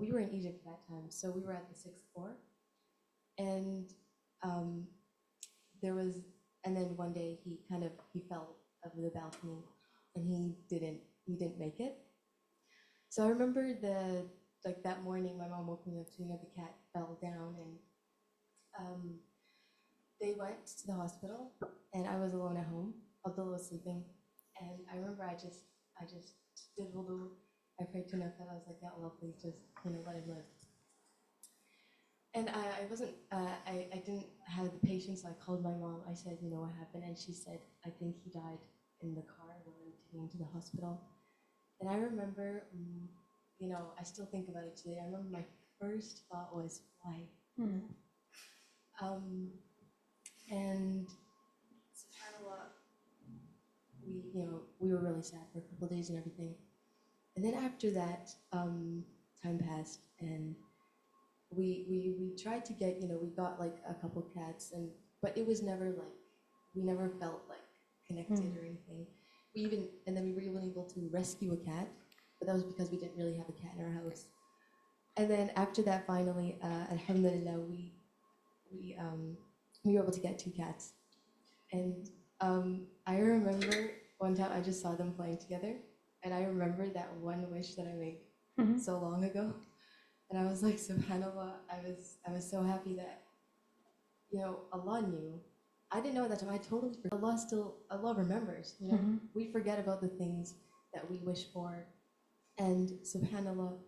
we were in Egypt at that time, so we were at the 6th floor. And and then one day he fell over the balcony, and he didn't make it. So I remember that morning, my mom woke me up to the cat fell down, and they went to the hospital, and I was alone at home. Abdullah was sleeping, and I remember I just did wudu. I prayed to Natal. I was like, Ya Allah, please just, let him live. And I wasn't, I didn't have the patience, so I called my mom. I said, what happened? And she said, I think he died in the car when we were taking him to the hospital. And I remember, I still think about it today. I remember my first thought was, why? And subhanAllah, we were really sad for a couple of days and everything. And then after that, time passed, and we tried to get, we got like a couple cats, but it was never like, we never felt like connected or anything. And then we were even able to rescue a cat, but that was because we didn't really have a cat in our house. And then after that, finally, alhamdulillah, we were able to get 2 cats. And I remember one time I just saw them playing together, and I remember that one wish that I made so long ago. And I was like, subhanAllah, I was so happy that, Allah knew. I didn't know at that time. I totally forgot. Allah remembers. We forget about the things that we wish for. And subhanAllah,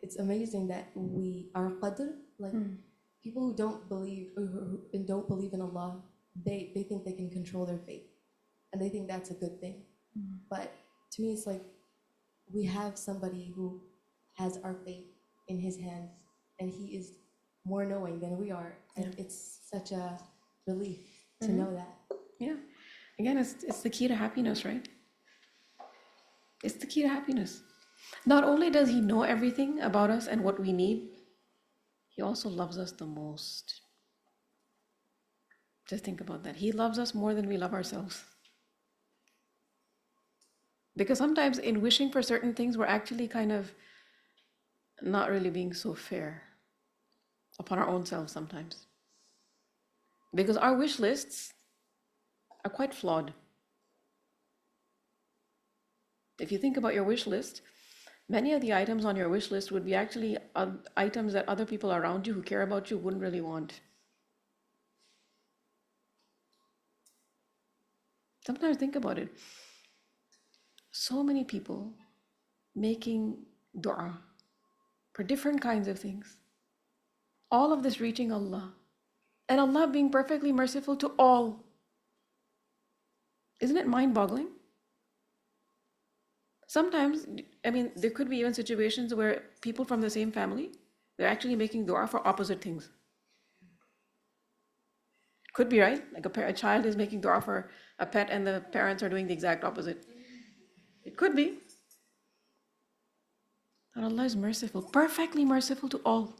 it's amazing that our qadr, like people who don't believe in Allah, they think they can control their fate. And they think that's a good thing. But to me, it's like we have somebody who has our fate in his hands, and he is more knowing than we are. And it's such a relief to know that. Yeah. Again, it's the key to happiness, right? It's the key to happiness. Not only does he know everything about us and what we need, he also loves us the most. Just think about that. He loves us more than we love ourselves. Because sometimes in wishing for certain things, we're actually kind of not really being so fair upon our own selves sometimes. Because our wish lists are quite flawed. If you think about your wish list, many of the items on your wish list would be actually items that other people around you who care about you wouldn't really want. Sometimes think about it. So many people making dua for different kinds of things. All of this reaching Allah. And Allah being perfectly merciful to all. Isn't it mind-boggling? Sometimes, there could be even situations where people from the same family, they're actually making dua for opposite things. Could be, right? Like a child is making dua for a pet and the parents are doing the exact opposite. It could be. And Allah is merciful, perfectly merciful to all.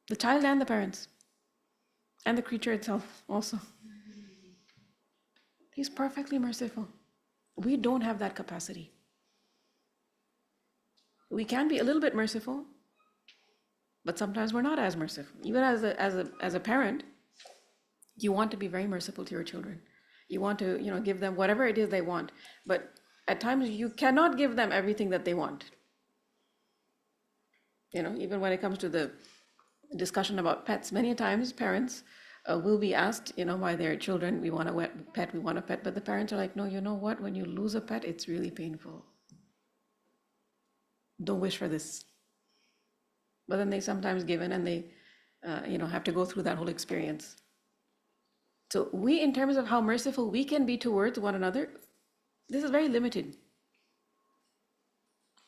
The child and the parents. And the creature itself also. He's perfectly merciful. We don't have that capacity. We can be a little bit merciful, but sometimes we're not as merciful. Even as a parent, you want to be very merciful to your children. You want to, give them whatever it is they want. But at times you cannot give them everything that they want. Even when it comes to the discussion about pets, many times parents will be asked, by their children, we want a pet, but the parents are like, no, you know what? When you lose a pet, it's really painful. Don't wish for this. But then they sometimes give in and they, have to go through that whole experience. So we, in terms of how merciful we can be towards one another, this is very limited.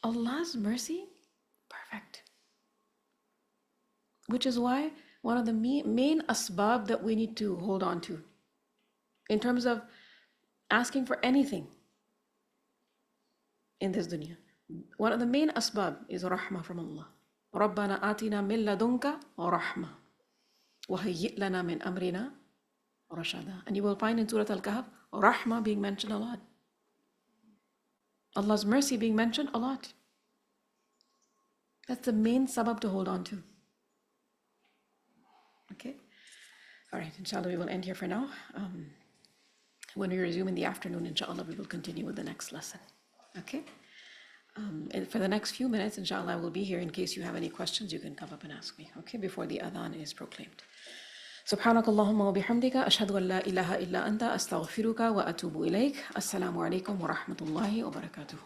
Allah's mercy, perfect. Which is why one of the main asbab that we need to hold on to in terms of asking for anything in this dunya. One of the main asbab is rahmah from Allah. رَبَّنَا آتِنَا مِن لَدُنْكَ رَحْمَةً وَهَيِّئْ لَنَا مِنْ أَمْرِنَا رَشَدًا. And you will find in Surah al-Kahf, rahmah being mentioned a lot. Allah's mercy being mentioned a lot. That's the main sabab to hold on to. Okay? All right, inshallah, we will end here for now. When we resume in the afternoon, inshallah, we will continue with the next lesson. Okay? And for the next few minutes, inshallah, I will be here in case you have any questions. You can come up and ask me, okay, before the adhan is proclaimed. سبحانك اللهم وبحمدك أشهد أن لا إله إلا أنت أستغفرك وأتوب إليك. السلام عليكم ورحمة الله وبركاته.